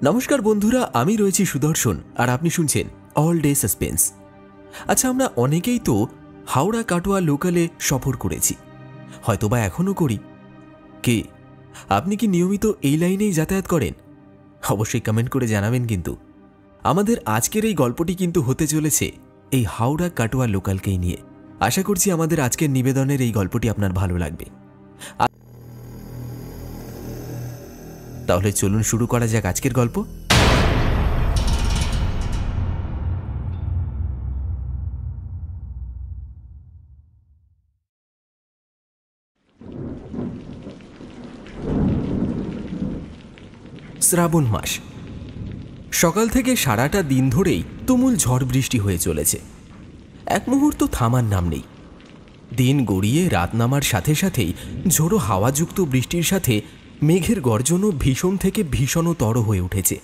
নমস্কার বন্ধুরা, আমি রয়েছি সুদর্শন আর আপনি শুনছেন অল ডে সাসপেন্স। আচ্ছা, আমরা অনেকেই তো হাওড়া কাটোয়া লোকালে সফর করেছি, হয়তোবা এখনও করি। কে আপনি কি নিয়মিত এই লাইনেই যাতায়াত করেন? অবশ্যই কমেন্ট করে জানাবেন। কিন্তু আমাদের আজকের এই গল্পটি কিন্তু হতে চলেছে এই হাওড়া কাটোয়া লোকালকেই নিয়ে। আশা করছি আমাদের আজকের নিবেদনের এই গল্পটি আপনার ভালো লাগবে। তাহলে চলুন শুরু করা যাক আজকের গল্প। শ্রাবণ মাস, সকাল থেকে সারাটা দিন ধরেই তুমুল ঝড় বৃষ্টি হয়ে চলেছে। এক মুহূর্ত থামার নাম নেই। দিন গড়িয়ে রাত নামার সাথে সাথেই ঝোড়ো হাওয়াযুক্ত বৃষ্টির সাথে মেঘের গর্জনও ভীষণ থেকে ভীষণতর হয়ে উঠেছে।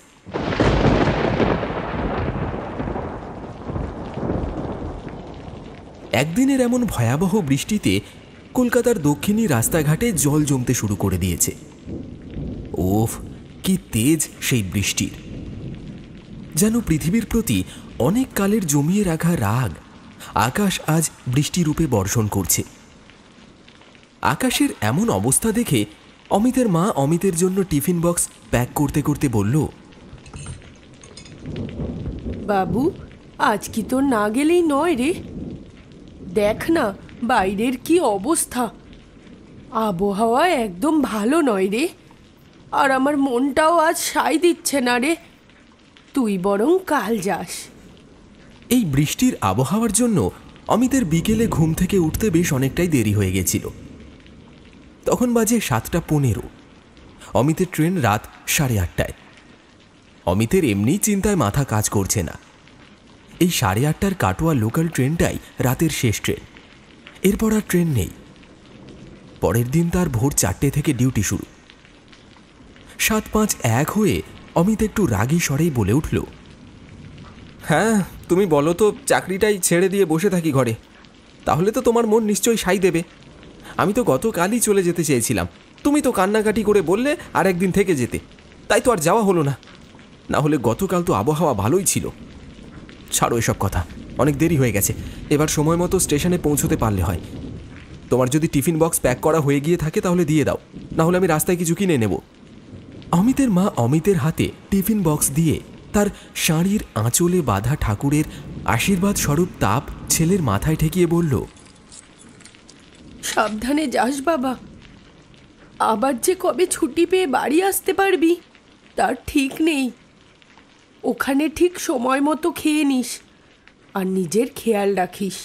একদিনের এমন ভয়াবহ বৃষ্টিতে কলকাতার দক্ষিণী রাস্তাঘাটে জল জমতে শুরু করে দিয়েছে। ওফ, কি তেজ সেই বৃষ্টির! যেন পৃথিবীর প্রতি অনেক কালের জমিয়ে রাখা রাগ আকাশ আজ বৃষ্টিরূপে বর্ষণ করছে। আকাশের এমন অবস্থা দেখে অমিতের মা অমিতের জন্য টিফিন বক্স প্যাক করতে করতে বলল, বাবু, আজ কি তোর না গেলেই নয় রে। দেখ না বাইরের কি অবস্থা, আবহাওয়া একদম ভালো নয় রে। আর আমার মনটাও আজ সায় দিচ্ছে না রে, তুই বরং কাল যাস। এই বৃষ্টির আবহাওয়ার জন্য অমিতের বিকেলে ঘুম থেকে উঠতে বেশ অনেকটাই দেরি হয়ে গেছিল। তখন বাজে 7:15। অমিতের ট্রেন রাত 8:30টায়। অমিতের এমনি চিন্তায় মাথা কাজ করছে না। এই 8:30টার কাটোয়া লোকাল ট্রেনটাই রাতের শেষ ট্রেন, এরপর আর ট্রেন নেই। পরের দিন তার ভোর 4টে থেকে ডিউটি শুরু। 7-5-1 হয়ে অমিত একটু রাগী স্বরেই বলে উঠল, হ্যাঁ তুমি বলো তো, চাকরিটাই ছেড়ে দিয়ে বসে থাকি ঘরে, তাহলে তো তোমার মন নিশ্চয়ই সাই দেবে। আমি তো গতকালই চলে যেতে চেয়েছিলাম, তুমি তো কান্নাকাটি করে বললে আর একদিন থেকে যেতে, তাই তো আর যাওয়া হলো না। না হলে গতকাল তো আবহাওয়া ভালোই ছিল। ছাড়ো এসব কথা, অনেক দেরি হয়ে গেছে, এবার সময় মতো স্টেশনে পৌঁছতে পারলে হয়। তোমার যদি টিফিন বক্স প্যাক করা হয়ে গিয়ে থাকে তাহলে দিয়ে দাও, না হলে আমি রাস্তায় কিছু কিনে নেব। অমিতের মা অমিতের হাতে টিফিন বক্স দিয়ে তার শাড়ির আঁচলে বাঁধা ঠাকুরের আশীর্বাদ স্বরূপ তাপ ছেলের মাথায় ঠেকিয়ে বলল, সাবধানে যাস বাবা, আবার যে কবে ছুটি পেয়ে বাড়ি আসতে পারবি তার ঠিক নেই। ওখানে ঠিক সময় মতো খেয়ে নিস আর নিজের খেয়াল রাখিস।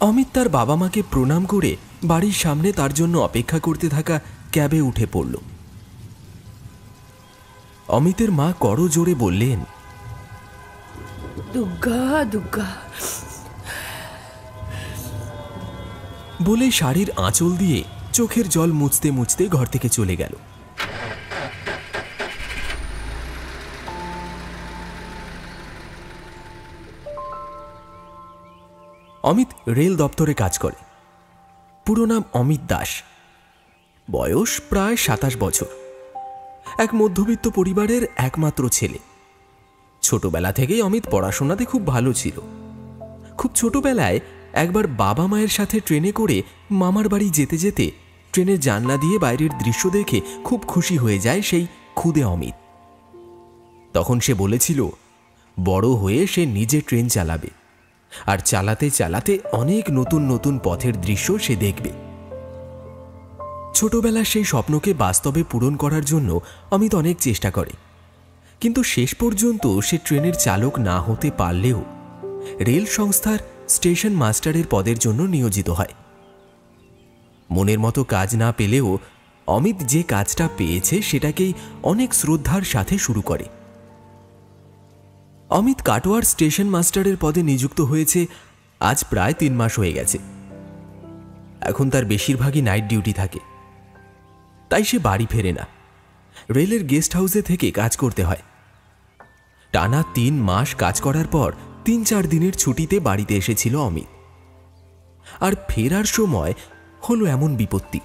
অমিত তার বাবা মাকে প্রণাম করে বাড়ির সামনে তার জন্য অপেক্ষা করতে থাকা ক্যাবে উঠে পড়ল। অমিতের মা করজোড়ে বললেন, দুর্গা দুর্গা বলে শাড়ির আঁচল দিয়ে চোখের জল মুছতে মুছতে ঘর থেকে চলে গেল। অমিত রেল দপ্তরে কাজ করে। পুরো নাম অমিত দাস। বয়স প্রায় 27 বছর। এক মধ্যবিত্ত পরিবারের একমাত্র ছেলে। ছোটবেলা থেকেই অমিত পড়াশোনাতে খুব ভালো ছিল। খুব ছোটবেলায় একবার বাবা মায়ের সাথে ট্রেনে করে মামার বাড়ি যেতে যেতে ট্রেনের জানলা দিয়ে বাইরের দৃশ্য দেখে খুব খুশি হয়ে যায় সেই খুদে অমিত। তখন সে বলেছিল বড় হয়ে সে নিজে ট্রেন চালাবে, আর চালাতে চালাতে অনেক নতুন নতুন পথের দৃশ্য সে দেখবে। ছোটবেলার সেই স্বপ্নকে বাস্তবে পূরণ করার জন্য অমিত অনেক চেষ্টা করে, কিন্তু শেষ পর্যন্ত সে ট্রেনের চালক না হতে পারলেও রেল সংস্থার স্টেশন মাস্টারের পদের জন্য নিয়োজিত হয়। মনের মতো কাজ না পেলেও অমিত যে কাজটা পেয়েছে সেটাকেই অনেক শ্রদ্ধার সাথে শুরু করে। অমিত কাটোয়ার স্টেশন মাস্টারের পদে নিযুক্ত হয়েছে আজ প্রায় 3 মাস হয়ে গেছে। এখন তার বেশিরভাগই নাইট ডিউটি থাকে, তাই সে বাড়ি ফেরে না, রেলের গেস্ট হাউসে থেকে কাজ করতে হয়। টানা 3 মাস কাজ করার পর 3-4 দিনের ছুটিতে বাড়িতে এসেছিল অমিত। আর ফেরার সময় হলো এমন বিপত্তি।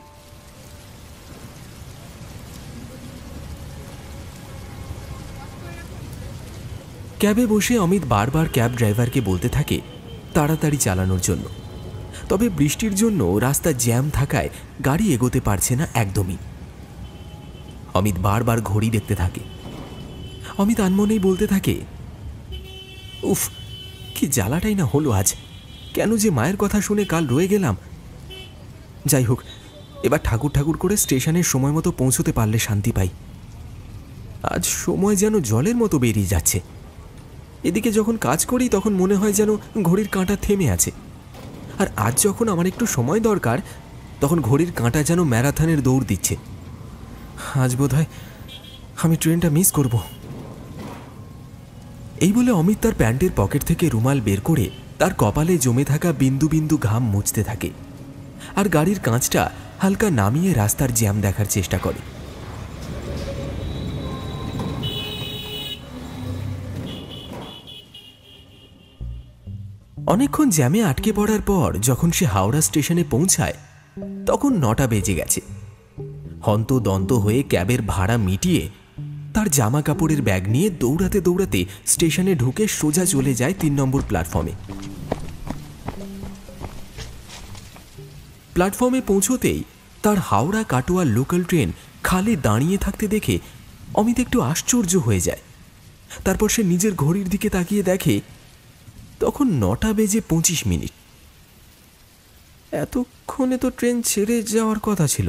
ক্যাবে বসে অমিত বারবার ক্যাব ড্রাইভারকে বলতে থাকে তাড়াতাড়ি চালানোর জন্য। তবে বৃষ্টির জন্য রাস্তা জ্যাম থাকায় গাড়ি এগোতে পারছে না একদমই। অমিত বারবার ঘড়ি দেখতে থাকে। অমিত আনমনেই বলতে থাকে, উফ, কি জ্বালাটাই না হলো আজ। কেন যে মায়ের কথা শুনে কাল রয়ে গেলাম। যাই হোক, এবার ঠাকুর ঠাকুর করে স্টেশনের সময় মতো পৌঁছতে পারলে শান্তি পাই। আজ সময় যেন জলের মতো বেরিয়ে যাচ্ছে। এদিকে যখন কাজ করি তখন মনে হয় যেন ঘড়ির কাঁটা থেমে আছে, আর আজ যখন আমার একটু সময় দরকার তখন ঘড়ির কাঁটা যেন ম্যারাথনের দৌড় দিচ্ছে। আজ বোধহয় আমি ট্রেনটা মিস করব। এই বলে অমিত তার প্যান্টের পকেট থেকে রুমাল বের করে তার কপালে জমে থাকা বিন্দু বিন্দু ঘাম মুছতে থাকে, আর গাড়ির কাঁচটা হালকা নামিয়ে রাস্তার জ্যাম দেখার চেষ্টা করে। অনেকক্ষণ জ্যামে আটকে পড়ার পর যখন সে হাওড়া স্টেশনে পৌঁছায় তখন 9টা বেজে গেছে। হন্তদন্ত হয়ে ক্যাবের ভাড়া মিটিয়ে তার জামা কাপড়ের ব্যাগ নিয়ে দৌড়াতে দৌড়াতে স্টেশনে ঢুকে সোজা চলে যায় 3 নম্বর প্ল্যাটফর্মে। প্ল্যাটফর্মে পৌঁছতেই তার হাওড়া কাটোয়া লোকাল ট্রেন খালি দাঁড়িয়ে থাকতে দেখে অমিত একটু আশ্চর্য হয়ে যায়। তারপর সে নিজের ঘড়ির দিকে তাকিয়ে দেখে তখন 9টা বেজে 25 মিনিট। এতক্ষণে তো ট্রেন ছেড়ে যাওয়ার কথা ছিল,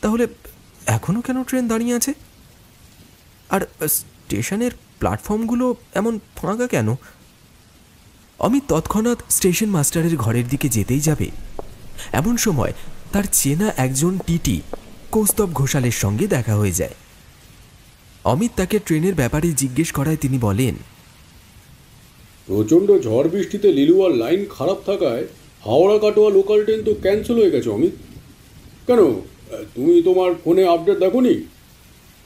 তাহলে এখনো কেন ট্রেন দাঁড়িয়ে আছে? আর স্টেশনের প্ল্যাটফর্মগুলো এমন ফাঁকা কেন? অমিত তৎক্ষণাৎ স্টেশন মাস্টারের ঘরের দিকে যেতেই যাবে, এমন সময় তার চেনা একজন টিটি কৌস্তব ঘোষালের সঙ্গে দেখা হয়ে যায়। অমিত তাকে ট্রেনের ব্যাপারে জিজ্ঞেস করায় তিনি বলেন, প্রচণ্ড ঝড় বৃষ্টিতে লিলুয়ার লাইন খারাপ থাকায় হাওড়া কাটোয়া লোকাল ট্রেন তো ক্যান্সেল হয়ে গেছে অমিত। কেন, তুমি তোমার ফোনে আপডেট দেখোনি?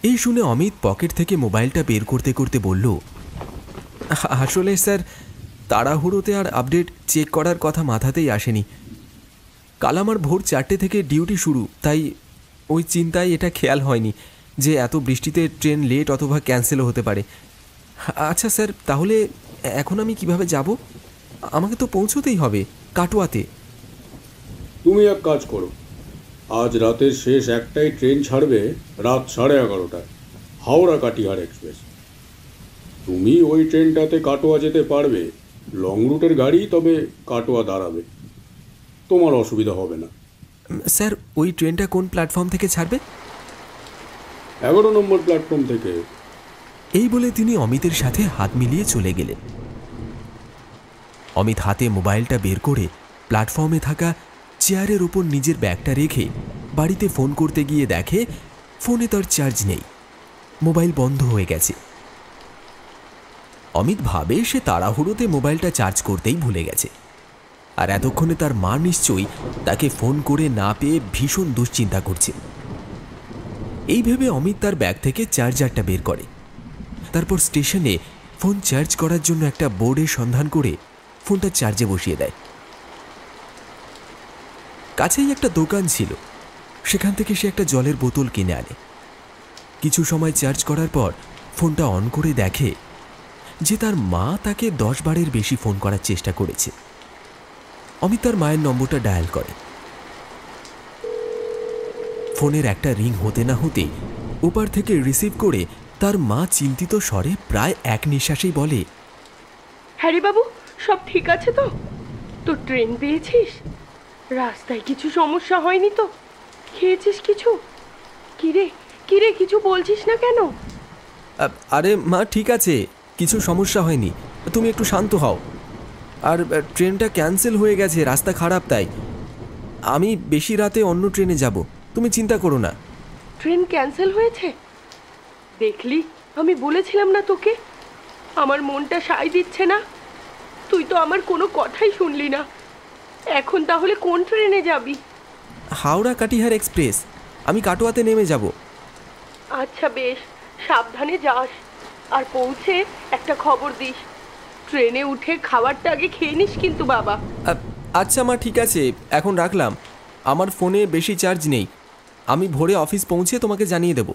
এই শুনে অমিত পকেট থেকে মোবাইলটা বের করতে করতে বলল, আসলে স্যার, তাড়াহুড়োতে আর আপডেট চেক করার কথা মাথাতেই আসেনি। কাল আমার ভোর 4টে থেকে ডিউটি শুরু, তাই ওই চিন্তায় এটা খেয়াল হয়নি যে এত বৃষ্টিতে ট্রেন লেট অথবা ক্যান্সেলও হতে পারে। আচ্ছা স্যার, তাহলে এখন আমি কিভাবে যাব? আমাকে তো পৌঁছতেই হবে কাটোয়াতে। তুমি এক কাজ করো, আজ রাতের শেষ একটাই ট্রেন ছাড়বে রাত 11:30টায়, হাওড়া কাটিহার এক্সপ্রেস। তুমি ওই ট্রেনটাতে কাটোয়া যেতে পারবে। লং রুটের গাড়ি, তবে কাটোয়া দাঁড়াবে, তোমার অসুবিধা হবে না। স্যার, ওই ট্রেনটা কোন প্ল্যাটফর্ম থেকে ছাড়বে? 11 নম্বর প্ল্যাটফর্ম থেকে। এই বলে তিনি অমিতের সাথে হাত মিলিয়ে চলে গেলেন। অমিত হাতে মোবাইলটা বের করে প্ল্যাটফর্মে থাকা চেয়ারের ওপর নিজের ব্যাগটা রেখে বাড়িতে ফোন করতে গিয়ে দেখে ফোনে তার চার্জ নেই, মোবাইল বন্ধ হয়ে গেছে। অমিত ভাবে সে তাড়াহুড়োতে মোবাইলটা চার্জ করতেই ভুলে গেছে, আর এতক্ষণে তার মা নিশ্চয়ই তাকে ফোন করে না পেয়ে ভীষণ দুশ্চিন্তা করছে। এই ভেবে অমিত তার ব্যাগ থেকে চার্জারটা বের করে। তারপর স্টেশনে ফোন চার্জ করার জন্য একটা বোর্ডের সন্ধান করে ফোনটা চার্জে বসিয়ে দেয়। কাছেই একটা দোকান ছিল, সেখান থেকে সে একটা জলের বোতল কিনে আনে। কিছু সময় চার্জ করার পর ফোনটা অন করে দেখে যে তার মা তাকে 10 বারের বেশি ফোন করার চেষ্টা করেছে। অমিত তার মায়ের নম্বরটা ডায়াল করে। ফোনের একটা রিং হতে না হতেই ওপার থেকে রিসিভ করে তার মা চিন্তিত স্বরে প্রায় এক নিঃশ্বাসেই বলে, হ্যারি বাবু, সব ঠিক আছে তো? তো ট্রেন পেয়েছিস? রাস্তায় কিছু সমস্যা হয়নি তো? খেয়েছিস কিছু? কিরে কিরে, কিছু বলছিস না কেন? আরে মা, ঠিক আছে, কিছু সমস্যা হয়নি, তুমি একটু শান্ত হও। আর ট্রেনটা ক্যান্সেল হয়ে গেছে, রাস্তা খারাপ, তাই আমি বেশি রাতে অন্য ট্রেনে যাব, তুমি চিন্তা করো না। ট্রেন ক্যান্সেল হয়েছে? দেখলি, আমি বলেছিলাম না তোকে? আমার মনটা সায় দিচ্ছে না। তুই তো আমার কোনো কথাই শুনলি না। এখন তাহলে কোন ট্রেনে যাবি? হাওড়া কাটিহার এক্সপ্রেস, আমি কাটোয়াতে নেমে যাব। আচ্ছা বেশ, সাবধানে যাস, আর পৌঁছে একটা খবর দিস। ট্রেনে উঠে খাবারটা আগে খেয়ে নিস কিন্তু বাবা। আচ্ছা মা, ঠিক আছে, এখন রাখলাম। আমার ফোনে বেশি চার্জ নেই, আমি ভোরে অফিস পৌঁছে তোমাকে জানিয়ে দেব।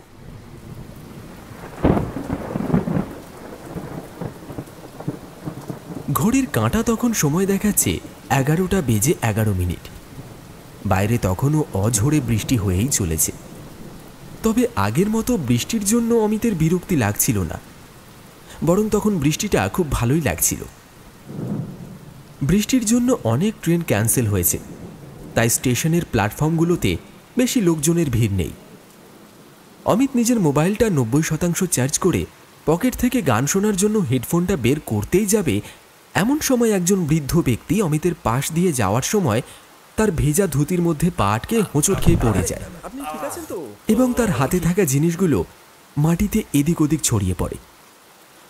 ঘড়ির কাঁটা তখন সময় দেখাচ্ছে 11:11। বাইরে তখনও অঝোরে বৃষ্টি হয়েই চলেছে। তবে আগের মতো বৃষ্টির জন্য অমিতের বিরক্তি লাগছিল না, বরং তখন বৃষ্টিটা খুব ভালোই লাগছিল। বৃষ্টির জন্য অনেক ট্রেন ক্যান্সেল হয়েছে, তাই স্টেশনের প্ল্যাটফর্মগুলোতে বেশি লোকজনের ভিড় নেই। অমিত নিজের মোবাইলটা 90% চার্জ করে পকেট থেকে গান শোনার জন্য হেডফোনটা বের করতেই যাবে, এমন সময় একজন বৃদ্ধ ব্যক্তি অমিতের পাশ দিয়ে যাওয়ার সময় তার ভেজা ধুতির মধ্যে পা আটকে হোঁচট খেয়ে পড়ে যায় এবং তার হাতে থাকা জিনিসগুলো মাটিতে এদিক ওদিক ছড়িয়ে পড়ে।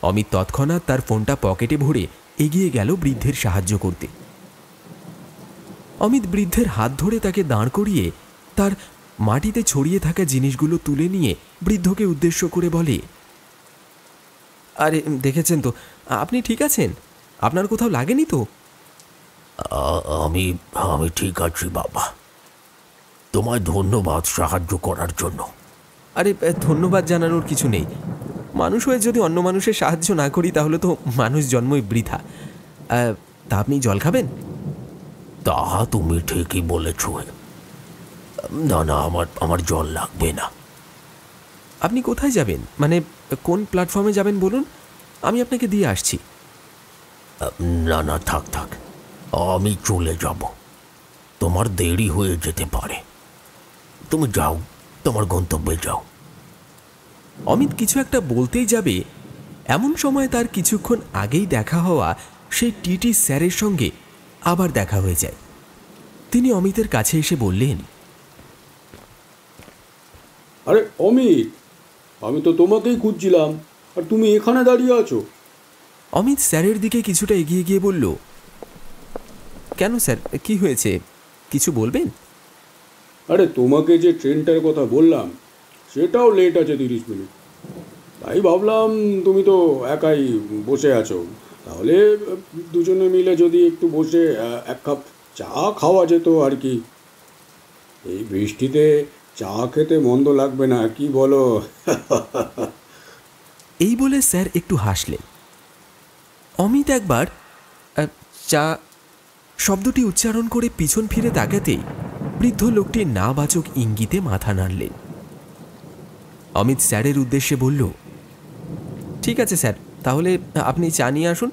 অমিত তৎক্ষণাৎ তার ফোনটা পকেটে ভরে এগিয়ে গেল বৃদ্ধের সাহায্য করতে। অমিত বৃদ্ধের হাত ধরে তাকে দাঁড় করিয়ে তার মাটিতে ছড়িয়ে থাকা জিনিসগুলো তুলে নিয়ে বৃদ্ধকে উদ্দেশ্য করে বলে, আরে দেখেছেন তো, আপনি ঠিক আছেন? আপনার কোথাও লাগেনি তো? আমি আমি ঠিক আছি বাবা, তোমায় ধন্যবাদ সাহায্য করার জন্য। আরে ধন্যবাদ জানানোর কিছু নেই। মানুষ হয়ে যদি অন্য মানুষের সাহায্য না করি তাহলে তো মানুষ জন্মই বৃথা। তা আপনি জল খাবেন? তা তুমি ঠিকই বলেছ। না না, আমার জল লাগবে না। আপনি কোথায় যাবেন, মানে কোন প্ল্যাটফর্মে যাবেন বলুন, আমি আপনাকে দিয়ে আসছি। না না, থাক থাক, আমি চলে যাব। তোমার দেরি হয়ে যেতে পারে, তুমি যাও, তোমার গন্তব্যে যাও। অমিত কিছু একটা বলতেই যাবে, এমন সময় তার কিছুক্ষণ আগেই দেখা হওয়া সেই টিটি স্যারের সঙ্গে আবার দেখা হয়ে যায়। তিনি অমিতের কাছে এসে বললেন, আরে অমিত, আমি তো তোমাকেই খুঁজছিলাম, আর তুমি এখানে দাঁড়িয়ে আছো। অমিত স্যারের দিকে কিছুটা এগিয়ে গিয়ে বলল, কেন স্যার, কি হয়েছে, কিছু বলবেন? আরে তোমাকে যে ট্রেনটার কথা বললাম সেটাও লেট আছে 30 মিনিট। তাই ভাবলাম তুমি তো একাই বসে আছো, তাহলে দুজনে মিলে যদি একটু বসে এক কাপ চা খাওয়া যেত আর কি। এই বৃষ্টিতে চা খেতে মন্দ লাগবে না, কি বলো? এই বলে স্যার একটু হাসলেন। অমিত একবার চা শব্দটি উচ্চারণ করে পিছন ফিরে তাকাতেই বৃদ্ধ লোকটি নাবাচক ইঙ্গিতে মাথা নাড়লেন। অমিত স্যারের উদ্দেশ্যে বলল, ঠিক আছে স্যার, তাহলে আপনি চা নিয়ে আসুন,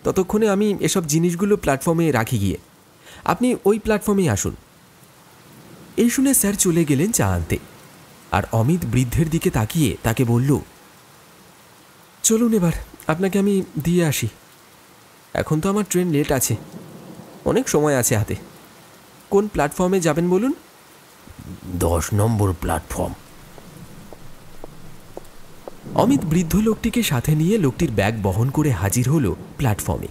ততক্ষণে আমি এসব জিনিসগুলো প্ল্যাটফর্মে রাখি গিয়ে, আপনি ওই প্ল্যাটফর্মেই আসুন। এই শুনে স্যার চলে গেলেন চা আনতে, আর অমিত বৃদ্ধের দিকে তাকিয়ে তাকে বলল, চলুন এবার আপনাকে আমি দিয়ে আসি, এখন তো আমার ট্রেন লেট আছে, অনেক সময় আছে হাতে। কোন প্ল্যাটফর্মে যাবেন বলুন? 10 নম্বর প্ল্যাটফর্ম। অমিত বৃদ্ধ লোকটিকে সাথে নিয়ে লোকটির ব্যাগ বহন করে হাজির হলো প্ল্যাটফর্মে।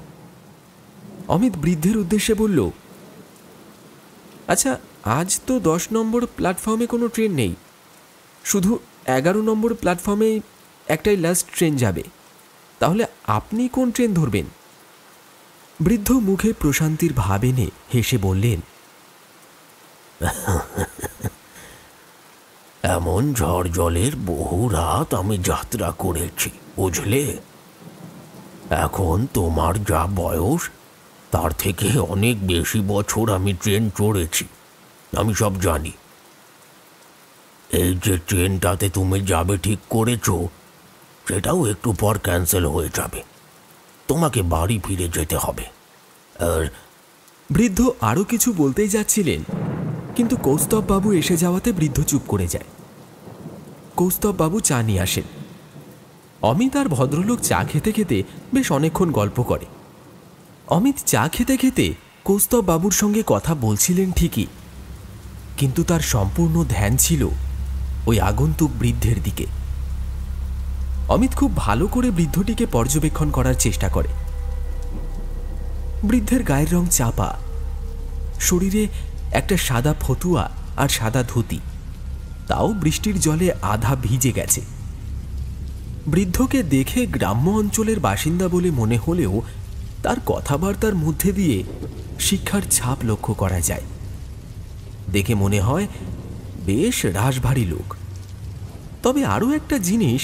অমিত বৃদ্ধের উদ্দেশ্যে বলল, আচ্ছা, আজ তো 10 নম্বর প্ল্যাটফর্মে কোনো ট্রেন নেই, শুধু 11 নম্বর প্ল্যাটফর্মেই একটাই লাস্ট ট্রেন যাবে, তাহলে আপনি কোন ট্রেন ধরবেন? বৃদ্ধ মুখে প্রশান্তির ভাব এনে হেসে বললেন, এমন ঝড় জলের বহু রাত আমি যাত্রা করেছি, বুঝলে। এখন তোমার যা বয়স তার থেকে অনেক বেশি বছর আমি ট্রেন চড়েছি, আমি সব জানি। এই যে ট্রেনটাতে তুমি যাবে ঠিক করেছো, সেটাও একটু পর ক্যান্সেল হয়ে যাবে, তোমাকে বাড়ি ফিরে যেতে হবে। আর বৃদ্ধ আরও কিছু বলতেই যাচ্ছিলেন, কিন্তু কৌস্তববাবু এসে যাওয়াতে বৃদ্ধ চুপ করে যায়। কৌস্তববাবু চা নিয়ে আসেন। অমিত আর ভদ্রলোক চা খেতে খেতে বেশ অনেকক্ষণ গল্প করে। অমিত চা খেতে খেতে কৌস্তববাবুর সঙ্গে কথা বলছিলেন ঠিকই, কিন্তু তার সম্পূর্ণ ধ্যান ছিল ওই আগন্তুক বৃদ্ধের দিকে। অমিত খুব ভালো করে বৃদ্ধটিকে পর্যবেক্ষণ করার চেষ্টা করে। বৃদ্ধের গায়ের রং চাপা, শরীরে একটা সাদা ফতুয়া আর সাদা ধুতি, তাও বৃষ্টির জলে আধা ভিজে গেছে। বৃদ্ধকে দেখে গ্রাম্য অঞ্চলের বাসিন্দা বলে মনে হলেও তার কথাবার্তার মধ্যে দিয়ে শিক্ষার ছাপ লক্ষ্য করা যায়। দেখে মনে হয় বেশ রাশভারী লোক। তবে আরও একটা জিনিস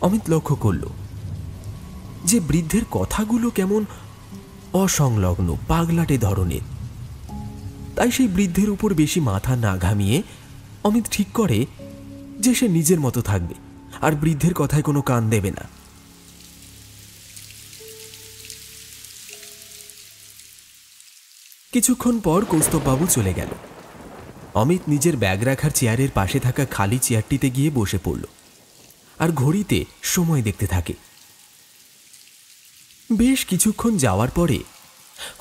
অমিত লক্ষ্য করল, যে বৃদ্ধের কথাগুলো কেমন অসংলগ্ন পাগলাটে ধরনের। তাই সেই বৃদ্ধের উপর বেশি মাথা না ঘামিয়ে অমিত ঠিক করে যে সে নিজের মতো থাকবে আর বৃদ্ধের কথায় কোনো কান দেবে না। কিছুক্ষণ পর কৌস্তববাবু চলে গেল। অমিত নিজের ব্যাগ রাখার চেয়ারের পাশে থাকা খালি চেয়ারটিতে গিয়ে বসে পড়ল আর ঘড়িতে সময় দেখতে থাকে। বেশ কিছুক্ষণ যাওয়ার পরে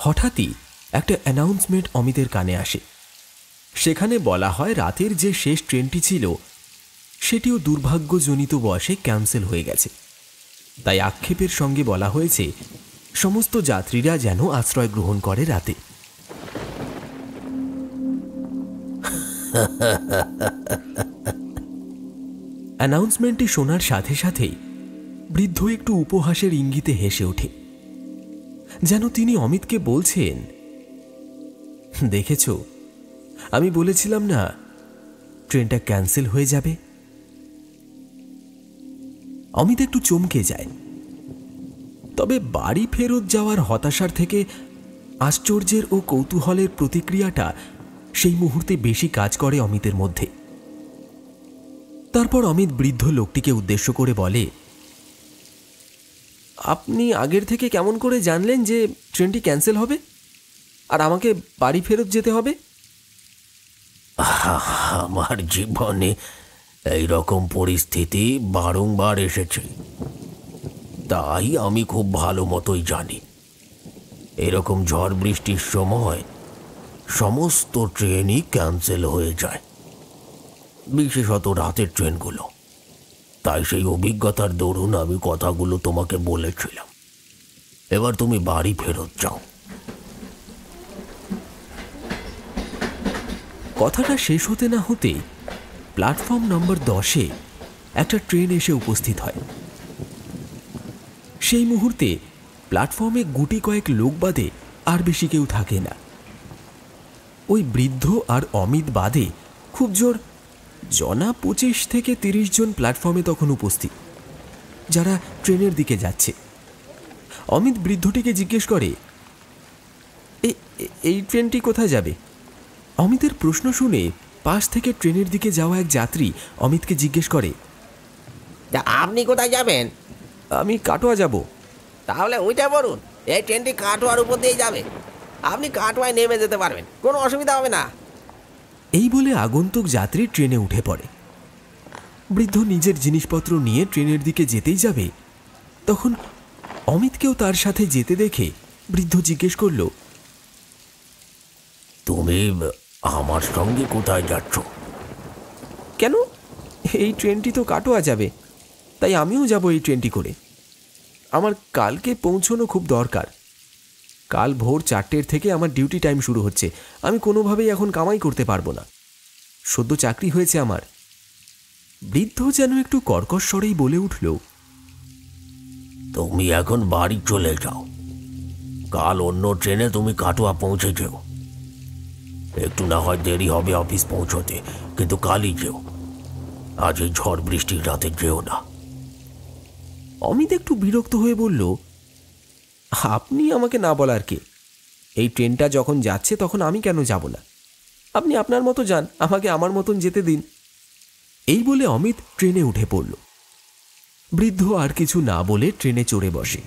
হঠাৎই একটা অ্যানাউন্সমেন্ট অমিতের কানে আসে। সেখানে বলা হয় রাতের যে শেষ ট্রেনটি ছিল সেটিও দুর্ভাগ্যজনিত বশে ক্যান্সেল হয়ে গেছে। তাই আক্ষেপের সঙ্গে বলা হয়েছে সমস্ত যাত্রীরা যেন আশ্রয় গ্রহণ করে রাতে। অ্যানাউন্সমেন্টটি শোনার সাথে সাথেই বৃদ্ধ একটু উপহাসের ইঙ্গিতে হেসে ওঠে, যেন তিনি অমিতকে বলছেন, দেখেছ, আমি বলেছিলাম না ট্রেনটা ক্যান্সেল হয়ে যাবে। অমিত একটু চমকে যায়। তবে বাড়ি ফেরত যাওয়ার হতাশার থেকে আশ্চর্যের ও কৌতূহলের প্রতিক্রিয়াটা সেই মুহূর্তে বেশি কাজ করে অমিতের মধ্যে। তারপর অমিত বৃদ্ধ লোকটিকে উদ্দেশ্য করে বলে, আপনি আগের থেকে কেমন করে জানলেন যে ট্রেনটি ক্যান্সেল হবে আর আমাকে বাড়ি ফেরত যেতে হবে? আমার জীবনে এই রকম পরিস্থিতি বারংবার এসেছে, তাই আমি খুব ভালো মতোই জানি এরকম ঝড় বৃষ্টির সময় সমস্ত ট্রেনই ক্যান্সেল হয়ে যায়, বিশেষত রাতের ট্রেনগুলো। তাই সেই অভিজ্ঞতার দরুন আমি কথাগুলো তোমাকে বলেছিলাম। এবার তুমি বাড়ি ফেরত যাও। কথাটা শেষ হতে না হতেই প্ল্যাটফর্ম নম্বর 10-এ একটা ট্রেন এসে উপস্থিত হয়। সেই মুহূর্তে প্ল্যাটফর্মে গুটি কয়েক লোক বাদে আর বেশি কেউ থাকে না। ওই বৃদ্ধ আর অমিত বাদে খুব জোর জনা 25 থেকে 30 জন প্ল্যাটফর্মে তখন উপস্থিত, যারা ট্রেনের দিকে যাচ্ছে। অমিত বৃদ্ধটিকে জিজ্ঞেস করে, এই ট্রেনটি কোথায় যাবে? অমিতের প্রশ্ন শুনে পাশ থেকে ট্রেনের দিকে যাওয়া এক যাত্রী অমিতকে জিজ্ঞেস করে, আপনি কোথায় যাবেন? আমি কাটোয়া যাব। তাহলে ওইটা বলুন, এই ট্রেনটি কাটোয়ার উপর দিয়ে যাবে, আপনি কাটোয়ায় নেমে যেতে পারবেন, কোনো অসুবিধা হবে না। এই বলে আগন্তুক যাত্রী ট্রেনে উঠে পড়ে। বৃদ্ধ নিজের জিনিসপত্র নিয়ে ট্রেনের দিকে যেতেই যাবে, তখন অমিতকেও তার সাথে যেতে দেখে বৃদ্ধ জিজ্ঞেস করল, তুমি আমার সঙ্গে কোথায় যাচ্ছ? কেন? এই ট্রেনটি তো কাটোয়া যাবে, তাই আমিও যাব এই ট্রেনটি করে। আমার কালকে পৌঁছানো খুব দরকার। কাল ভোর 4টের থেকে আমার ডিউটি টাইম শুরু হচ্ছে। আমি কোনোভাবেই এখন কামাই করতে পারবো না। সদ্য চাকরি হয়েছে আমার। বৃদ্ধ যেন একটু কর্কশ স্বরেই বলে উঠল, তুমি এখন বাড়ি চলে যাও। কাল অন্য ট্রেনে তুমি কাটোয়া পৌঁছে যেও। একটু না হয় দেরি হবে অফিস পৌঁছতে, কিন্তু কালই যেও। আজ এই ঝড় বৃষ্টির রাতে যেও না। অমিত একটু বিরক্ত হয়ে বলল, আপনি আমাকে না বলার কে? এই ট্রেনটা যখন যাচ্ছে তখন আমি কেন যাব না? আপনি আপনার মতো যান, আমাকে আমার মতন যেতে দিন। এই বলে অমিত ট্রেনে উঠে পড়ল। বৃদ্ধ আর কিছু না বলে ট্রেনে চড়ে বসে।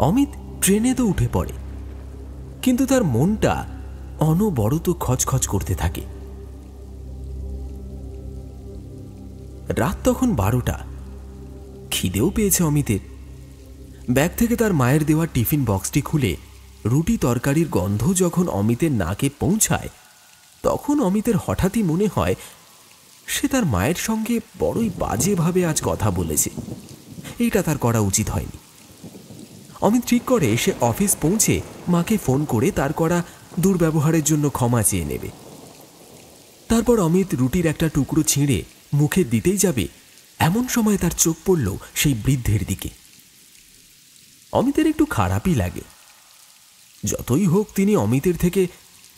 অমিত ট্রেনে তো উঠে পড়ে, কিন্তু তার মনটা অনবরত খচখচ করতে থাকে। রাত তখন 12টা। খিদেও পেয়েছে অমিতের। ব্যাগ থেকে তার মায়ের দেওয়া টিফিন বক্সটি খুলে রুটি তরকারির গন্ধ যখন অমিতের নাকে পৌঁছায়, তখন অমিতের হঠাৎই মনে হয় সে তার মায়ের সঙ্গে বড়ই বাজেভাবে আজ কথা বলেছে। এইটা তার করা উচিত হয়নি। অমিত ঠিক করে সে অফিস পৌঁছে মাকে ফোন করে তার করা দুর্ব্যবহারের জন্য ক্ষমা চেয়ে নেবে। তারপর অমিত রুটির একটা টুকরো ছিঁড়ে মুখে দিতেই যাবে, এমন সময় তার চোখ পড়ল সেই বৃদ্ধের দিকে। অমিতের একটু খারাপই লাগে। যতই হোক তিনি অমিতের থেকে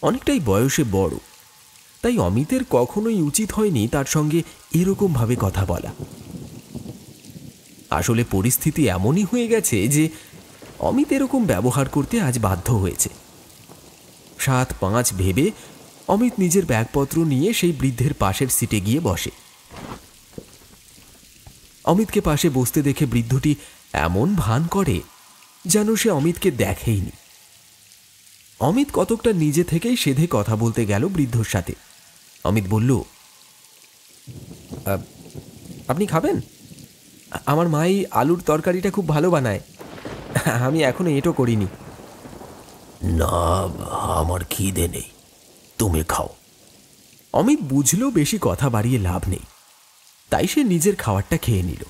অনেকটাই বয়সে বড়, তাই অমিতের কখনোই উচিত হয়নি তার সঙ্গে এরকমভাবে কথা বলা। আসলে পরিস্থিতি এমনই হয়ে গেছে যে অমিত এরকম ব্যবহার করতে আজ বাধ্য হয়েছে। 7-5 ভেবে অমিত নিজের ব্যাগপত্র নিয়ে সেই বৃদ্ধের পাশের সিটে গিয়ে বসে। অমিতকে পাশে বসতে দেখে বৃদ্ধটি এমন ভান করে যেন সে অমিতকে দেখেইনি। অমিত কতকটা নিজে থেকেই সেধে কথা বলতে গেল বৃদ্ধর সাথে। অমিত বলল, আপনি খাবেন? আমার মাই আলুর তরকারিটা খুব ভালো বানায়, আমি এখনো এঁটো করিনি। না, আমার খিদে নেই, তুমি খাও। অমিত বুঝলো বেশি কথা বাড়িয়ে লাভ নেই, তাই সে নিজের খাবারটা খেয়ে নিল।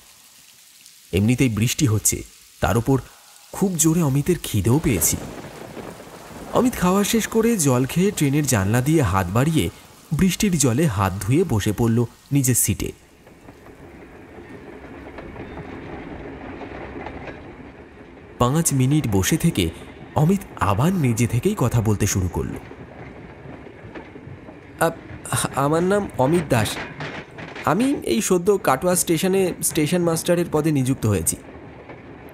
এমনিতেই বৃষ্টি হচ্ছে, তার উপর খুব জোরে অমিতের খিদেও পেয়েছি। অমিত খাওয়া শেষ করে জল খেয়ে ট্রেনের জানলা দিয়ে হাত বাড়িয়ে বৃষ্টির জলে হাত ধুয়ে বসে পড়ল নিজের সিটে। 5 মিনিট বসে থেকে অমিত আবার নিজে থেকেই কথা বলতে শুরু করল। আমার নাম অমিত দাস, আমি এই সদ্য কাটোয়া স্টেশনে স্টেশন মাস্টারের পদে নিযুক্ত হয়েছি।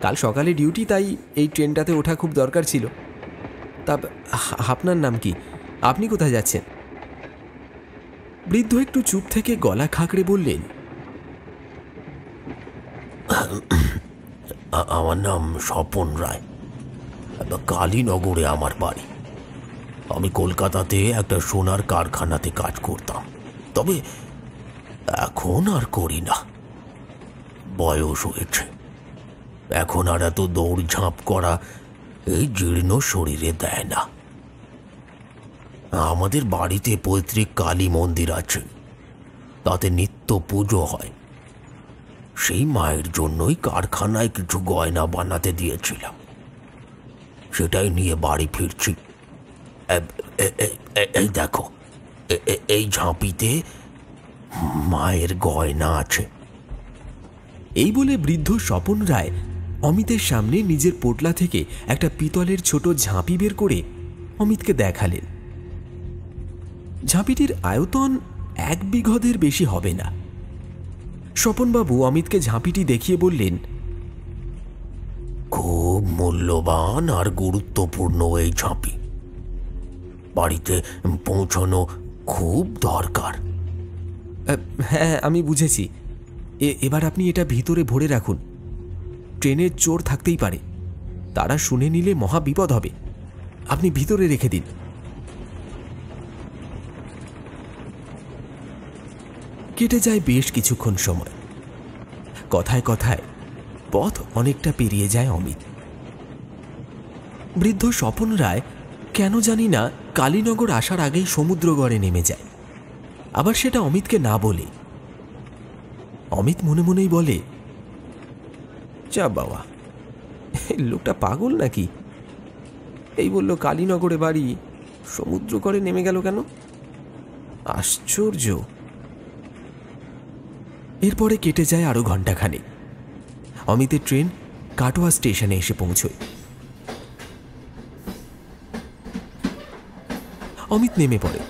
কাল সকালে ডিউটি, তাই এই ট্রেনটাতে ওঠা খুব দরকার ছিল। তা আপনার নাম কি? আপনি কোথায় যাচ্ছেন? বৃদ্ধ একটু চুপ থেকে গলা খাঁকড়ে বললেন, আমার নাম স্বপন রায়, কালীনগরে আমার বাড়ি। আমি কলকাতাতে একটা সোনার কারখানাতে কাজ করতাম, তবে এখন আর করি না, বয়স হয়েছে। এখন আর এত দৌড়ঝাঁপ করা এই জীর্ণ শরীরে দেয় না। আমাদের বাড়িতে পৈতৃক কালী মন্দির আছে, তাতে নিত্য পুজো হয়। সেই মায়ের জন্যই কারখানায় কিছু গয়না বানাতে দিয়েছিলাম, সেটাই নিয়ে বাড়ি ফিরছি। এই দেখো, এই ঝাঁপিতে মায়ের গয়না আছে। এই বলে বৃদ্ধ স্বপন রায় অমিতের সামনে নিজের পোটলা থেকে একটা পিতলের ছোট ঝাঁপি বের করে অমিতকে দেখালেন। ঝাঁপিটির আয়তন 1 বিঘতের বেশি হবে না। স্বপনবাবু অমিতকে ঝাঁপিটি দেখিয়ে বললেন, খুব মূল্যবান আর গুরুত্বপূর্ণ এই ঝাঁপি, বাড়িতে পৌঁছানো খুব দরকার। হ্যাঁ, আমি বুঝেছি। এবার আপনি এটা ভিতরে ভরে রাখুন। ট্রেনের চোর থাকতেই পারে, তারা শুনে নিলে মহা বিপদ হবে। আপনি ভিতরে রেখে দিন। কেটে যায় বেশ কিছুক্ষণ সময়। কথায় কথায় পথ অনেকটা পেরিয়ে যায় অমিত। বৃদ্ধ স্বপন রায় কেন জানি না কালীনগর আসার আগেই সমুদ্রগড়ে নেমে যায়, আবার সেটা অমিতকে না বলে। অমিত মনে মনেই বলে, যা বাবা, লোকটা পাগল নাকি? এই বলল কালীনগরে বাড়ি, সমুদ্রগড়ে নেমে গেল কেন? আশ্চর্য। এরপরে কেটে যায় আরো ঘণ্টাখানেক। অমিতের ট্রেন কাটোয়া স্টেশনে এসে পৌঁছয়। অমিত নেমে পড়ে।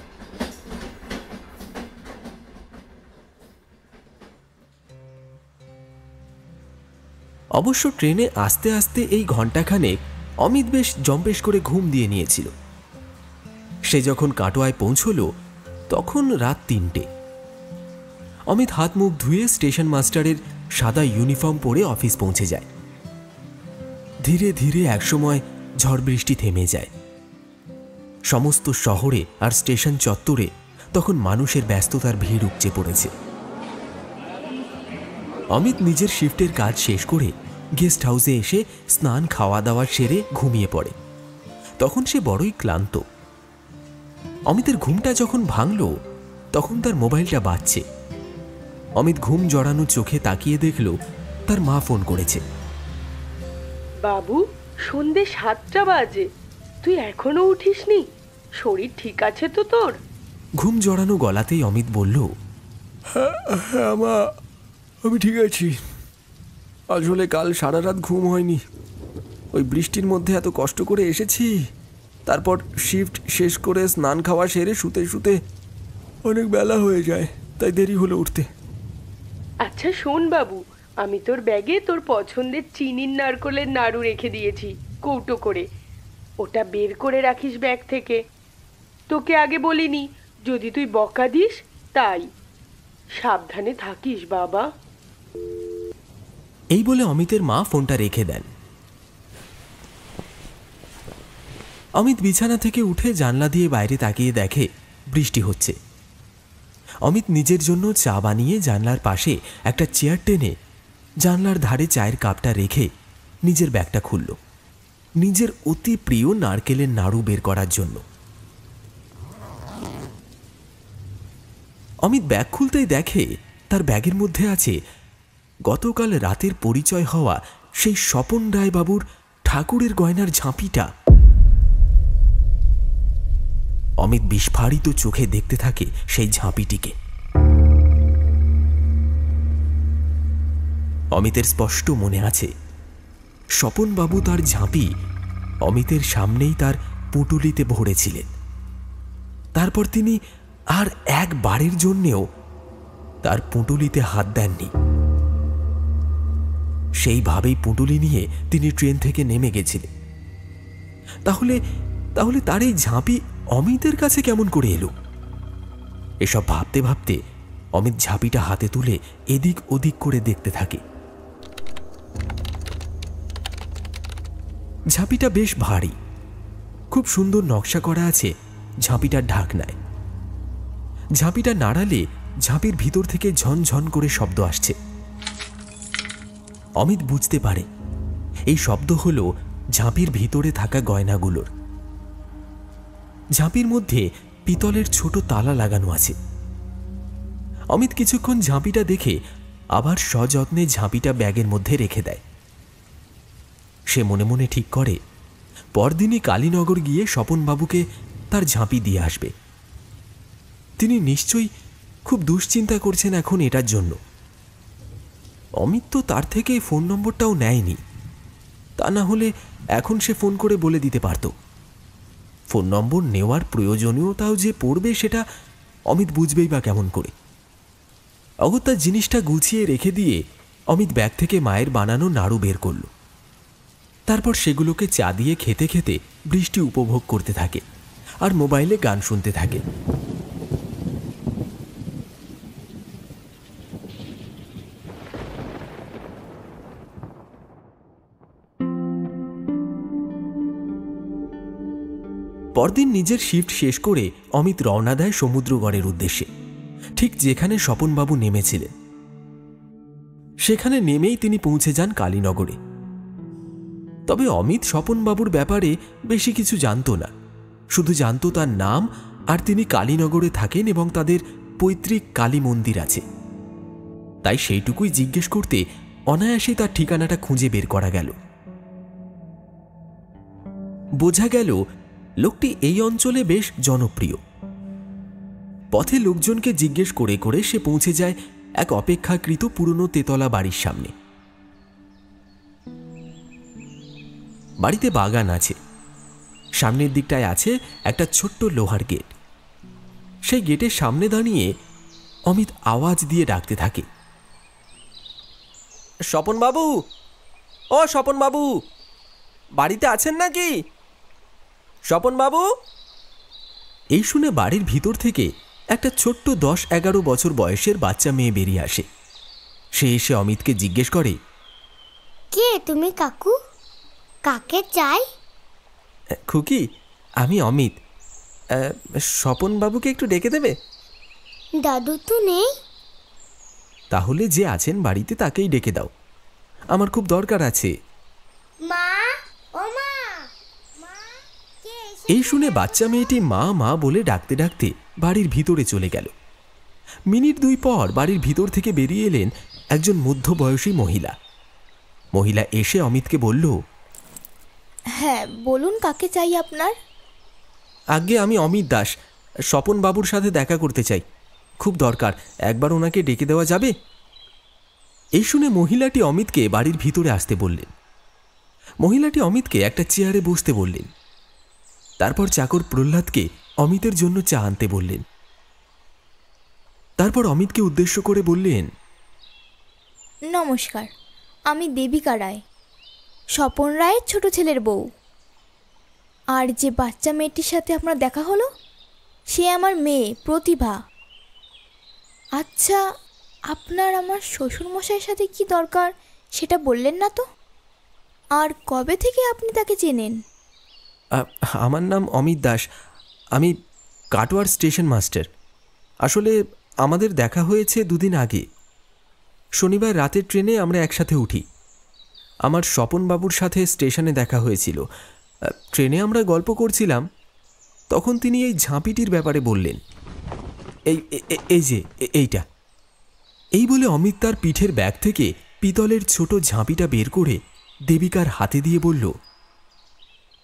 অবশ্য ট্রেনে আস্তে আস্তে এই ঘণ্টাখানেক অমিত বেশ জম্পেশ করে ঘুম দিয়ে নিয়েছিল। সে যখন কাটোয়ায় পৌঁছল তখন রাত 3টে। অমিত হাত মুখ ধুয়ে স্টেশন মাস্টারের সাদা ইউনিফর্ম পরে অফিস পৌঁছে যায়। ধীরে ধীরে একসময় ঝড় বৃষ্টি থেমে যায়। সমস্ত শহরে আর স্টেশন চত্বরে তখন মানুষের ব্যস্ততার ভিড় উপচে পড়েছে। অমিত নিজের শিফটের কাজ শেষ করে গেস্ট হাউসে এসে স্নান খাওয়া দাওয়া সেরে ঘুমিয়ে পড়ে। তখন সে বড়ই ক্লান্ত। অমিতের ঘুমটা যখন ভাঙল তখন তার মোবাইলটা বাজছে। অমিত ঘুম জড়ানো চোখে তাকিয়ে দেখল তার মা ফোন করেছে। বাবু, সন্ধে 7টা বাজে, তুই এখনো উঠিসনি? শরীর ঠিক আছে তো তোর? ঘুম জড়ানো গলাতেই অমিত বলল, হ্যাঁ মা, আমি ঠিক আছি। আসলে কাল সারা রাত ঘুম হয়নি। ওই বৃষ্টির মধ্যে এত কষ্ট করে এসেছি, তারপর শিফট শেষ করে স্নান খাওয়া সেরে শুতে শুতে অনেক বেলা হয়ে যায়, তাই দেরি হলো উঠতে। আচ্ছা শোন বাবু, আমি তোর ব্যাগে তোর পছন্দের চিনির নারকোলের নাড়ু রেখে দিয়েছি কৌটো করে। ওটা বের করে রাখিস ব্যাগ থেকে। তোকে আগে বলিনি, যদি তুই বকা দিস তাই। সাবধানে থাকিস বাবা। এই বলে অমিতের মা ফোনটা রেখে দেন। অমিত বিছানা থেকে উঠে জানলা দিয়ে বাইরে তাকিয়ে দেখে বৃষ্টি হচ্ছে। অমিত নিজের জন্য চা বানিয়ে জানলার পাশে একটা চেয়ার টেনে জানলার ধারে চায়ের কাপটা রেখে নিজের ব্যাগটা খুলল, নিজের অতি প্রিয় নারকেলের নাড়ু বের করার জন্য। অমিত ব্যাগ খুলতেই দেখে তার ব্যাগের মধ্যে আছে গতকাল রাতের পরিচয় হওয়া সেই স্বপন রায়বাবুর ঠাকুরের গয়নার ঝাঁপিটা। অমিত বিস্ফারিত চোখে দেখতে থাকে সেই ঝাঁপিটিকে। অমিতের স্পষ্ট মনে আছে স্বপনবাবু তার ঝাঁপি অমিতের সামনেই তার পুঁটুলিতে ভরেছিলেন। তারপর তিনি আর একবারের জন্যেও তার পুঁটুলিতে হাত দেননি। সেইভাবেই পুঁটুলি নিয়ে তিনি ট্রেন থেকে নেমে গেছিলেন। তাহলে তাহলে তার এই ঝাঁপি অমিতের কাছে কেমন করে এলো? এসব ভাবতে ভাবতে অমিত ঝাঁপিটা হাতে তুলে এদিক ওদিক করে দেখতে থাকে। ঝাঁপিটা বেশ ভারী, খুব সুন্দর নকশা করা আছে ঝাঁপিটার ঢাকনায়। ঝাঁপিটা নাড়ালে ঝাঁপির ভিতর থেকে ঝনঝন করে শব্দ আসছে। অমিত বুঝতে পারে এই শব্দ হলো ঝাঁপির ভিতরে থাকা গয়নাগুলোর। ঝাঁপির মধ্যে পিতলের ছোট তালা লাগানো আছে। অমিত কিছুক্ষণ ঝাঁপিটা দেখে আবার সযত্নে ঝাঁপিটা ব্যাগের মধ্যে রেখে দেয়। সে মনে মনে ঠিক করে পরদিনই কালীনগর গিয়ে স্বপনবাবুকে তার ঝাঁপি দিয়ে আসবে। তিনি নিশ্চয়ই খুব দুশ্চিন্তা করছেন এখন এটার জন্য। অমিত তো তার থেকে ফোন নম্বরটাও নেয়নি, তা না হলে এখন সে ফোন করে বলে দিতে পারত। ফোন নম্বর নেওয়ার প্রয়োজনীয়তাও যে পড়বে সেটা অমিত বুঝবেই বা কেমন করে। অগত্যা জিনিসটা গুছিয়ে রেখে দিয়ে অমিত ব্যাগ থেকে মায়ের বানানো নাড়ু বের করল। তারপর সেগুলোকে চা দিয়ে খেতে খেতে বৃষ্টি উপভোগ করতে থাকে আর মোবাইলে গান শুনতে থাকে। পরদিন নিজের শিফট শেষ করে অমিত রওনা দেয় সমুদ্রগড়ের উদ্দেশ্যে, ঠিক যেখানে স্বপনবাবু নেমেছিলেন। সেখানে নেমেই তিনি পৌঁছে যান কালীনগরে। তবে অমিত স্বপনবাবুর ব্যাপারে বেশি কিছু জানত না, শুধু জানত তার নাম আর তিনি কালীনগরে থাকেন এবং তাদের পৈতৃক কালী মন্দির আছে। তাই সেইটুকুই জিজ্ঞেস করতে অনায়াসে তার ঠিকানাটা খুঁজে বের করা গেল। বোঝা গেল লোকটি এই অঞ্চলে বেশ জনপ্রিয়। পথে লোকজনকে জিজ্ঞেস করে করে সে পৌঁছে যায় এক অপেক্ষাকৃত পুরনো তেতলা বাড়ির সামনে। বাড়িতে বাগান আছে, সামনের দিকটায় আছে একটা ছোট্ট লোহার গেট। সেই গেটের সামনে দাঁড়িয়ে অমিত আওয়াজ দিয়ে ডাকতে থাকে, স্বপনবাবু, ও স্বপনবাবু, বাড়িতে আছেন নাকি? স্বপনবাবু। এই শুনে বাড়ির ভিতর থেকে একটা ছোট্ট 10-11 বছর বয়সের বাচ্চা মেয়ে বেরিয়ে আসে। সে এসে অমিতকে জিজ্ঞেস করে, কে তুমি কাকু? কাকে চাই? খুকি, আমি অমিত। স্বপনবাবুকে একটু ডেকে দেবে? দাদু তো নেই। তাহলে যে আছেন বাড়িতে তাকেই ডেকে দাও, আমার খুব দরকার আছে। মা, ও মা, মা, কে এই শুনে বাচ্চা মেয়েটি মা মা বলে ডাকতে ডাকতে বাড়ির ভিতরে চলে গেল। মিনিট 2 পর বাড়ির ভিতর থেকে বেরিয়ে এলেন একজন মধ্যবয়সী মহিলা। মহিলা এসে অমিতকে বলল, হ্যাঁ বলুন, কাকে চাই আপনার? আগে আমি অমিত দাস, স্বপনবাবুর সাথে দেখা করতে চাই, খুব দরকার, একবার ওনাকে ডেকে দেওয়া যাবে? এই শুনে মহিলাটি অমিতকে বাড়ির ভিতরে আসতে বললেন। মহিলাটি অমিতকে একটা চেয়ারে বসতে বললেন। তারপর চাকর প্রহ্লাদকে অমিতের জন্য চা আনতে বললেন। তারপর অমিতকে উদ্দেশ্য করে বললেন, নমস্কার, আমি দেবিকা রায়, স্বপন রায়ের ছোট ছেলের বউ। আর যে বাচ্চা মেয়েটির সাথে আপনার দেখা হলো, সে আমার মেয়ে প্রতিভা। আচ্ছা, আপনার আমার শ্বশুরমশাইয়ের সাথে কি দরকার সেটা বললেন না তো? আর কবে থেকে আপনি তাকে চেনেন? আমার নাম অমিত দাস। আমি কাটোয়ার স্টেশন মাস্টার। আসলে আমাদের দেখা হয়েছে দুদিন আগে। শনিবার রাতের ট্রেনে আমরা একসাথে উঠি। আমার স্বপনবাবুর সাথে স্টেশনে দেখা হয়েছিল। ট্রেনে আমরা গল্প করছিলাম, তখন তিনি এই ঝাঁপিটির ব্যাপারে বললেন। এই যে এইটা। এই বলে অমিত তার পিঠের ব্যাগ থেকে পিতলের ছোট ঝাঁপিটা বের করে দেবিকার হাতে দিয়ে বলল,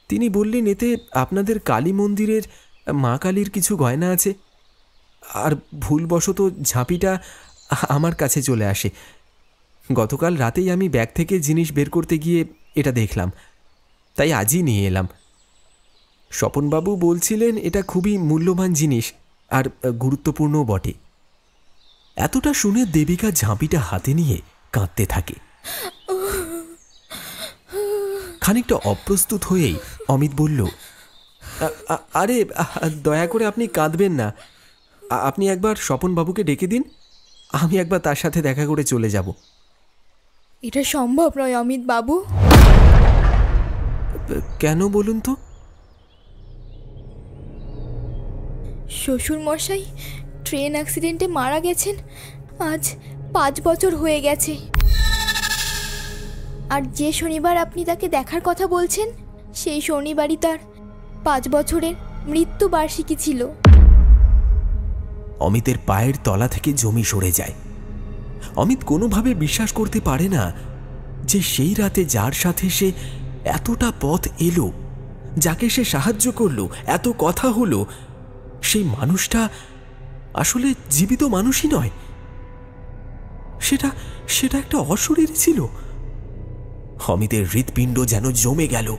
তিনি বললেন এতে আপনাদের কালী মন্দিরের মা কালীর কিছু গয়না আছে। আর ভুলবশত ঝাঁপিটা আমার কাছে চলে আসে। গতকাল রাতেই আমি ব্যাগ থেকে জিনিস বের করতে গিয়ে এটা দেখলাম, তাই আজই নিয়ে এলাম। স্বপনবাবু বলছিলেন এটা খুবই মূল্যবান জিনিস আর গুরুত্বপূর্ণও বটে। এতটা শুনে দেবিকা ঝাঁপিটা হাতে নিয়ে কাঁদতে থাকে। খানিকটা অপ্রস্তুত হয়েই অমিত বলল, আরে দয়া করে আপনি কাঁদবেন না। আপনি একবার স্বপনবাবুকে ডেকে দিন, আমি একবার তার সাথে দেখা করে চলে যাব। এটা সম্ভব নয় অমিত বাবু। কেন বলুন তো? শ্বশুরমশাই ট্রেন অ্যাক্সিডেন্টে মারা গেছেন আজ 5 বছর হয়ে গেছে। আর যে শনিবার আপনি তাকে দেখার কথা বলছেন, সেই শনিবারই তার 5 বছরের মৃত্যুবার্ষিকী ছিল। অমিতের পায়ের তলা থেকে জমি সরে যায়। অমিত কোনোভাবে বিশ্বাস করতে পারে না যে সেই রাতে যার সাথে সে এতটা পথ এলো, যাকে সে সাহায্য করলো, এত কথা হলো, সেই মানুষটা আসলে জীবিত মানুষই নয়। সেটা একটা অশরীর ছিল। অমিতের হৃৎপিণ্ড যেন জমে গেল।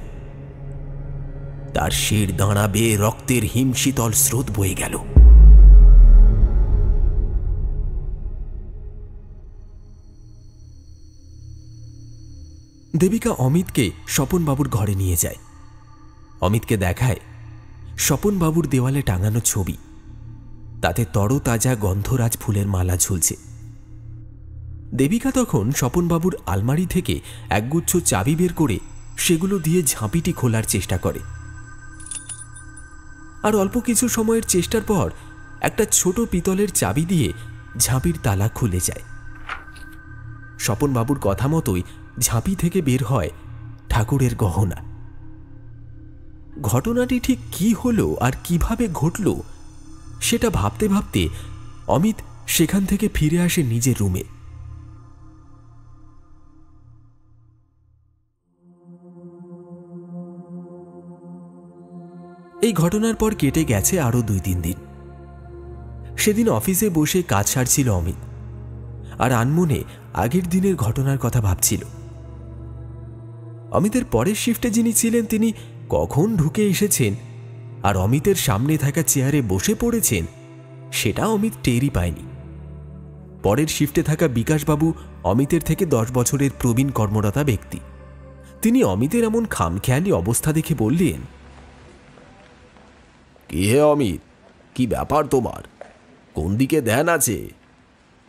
তার শির দাঁড়া বেয়ে রক্তের হিমশীতল স্রোত বয়ে গেল। দেবিকা অমিতকে স্বপনবাবুর ঘরে নিয়ে যায়। অমিতকে দেখায় স্বপনবাবুর দেওয়ালে টাঙানো ছবি, তাতে তরতাজা গন্ধরাজ ফুলের মালা ঝুলছে। দেবিকা তখন স্বপনবাবুর আলমারি থেকে একগুচ্ছ চাবি বের করে সেগুলো দিয়ে ঝাঁপিটি খোলার চেষ্টা করে। আর অল্প কিছু সময়ের চেষ্টার পর একটা ছোট পিতলের চাবি দিয়ে ঝাঁপির তালা খুলে যায়। স্বপনবাবুর কথা মতোই ঝাঁপি থেকে বের হয় ঠাকুরের গহনা। ঘটনাটি ঠিক কি হলো আর কিভাবে ঘটল সেটা ভাবতে ভাবতে অমিত সেখান থেকে ফিরে আসে নিজের রুমে। এই ঘটনার পর কেটে গেছে আরো 2-3 দিন। সেদিন অফিসে বসে কাজ সারছিল অমিত, আর আনমনে আগের দিনের ঘটনার কথা ভাবছিল। অমিতের পরের শিফটে যিনি ছিলেন তিনি কখন ঢুকে এসেছেন আর অমিতের সামনে থাকা চেয়ারে বসে পড়েছেন সেটা অমিত টেরই পায়নি। পরের শিফটে থাকা বিকাশবাবু অমিতের থেকে 10 বছরের প্রবীণ কর্মরতা ব্যক্তি। তিনি অমিতের এমন খামখেয়ালি অবস্থা দেখে বললেন, কি হে অমিত, কি ব্যাপার তোমার? কোন দিকে ধ্যান আছে?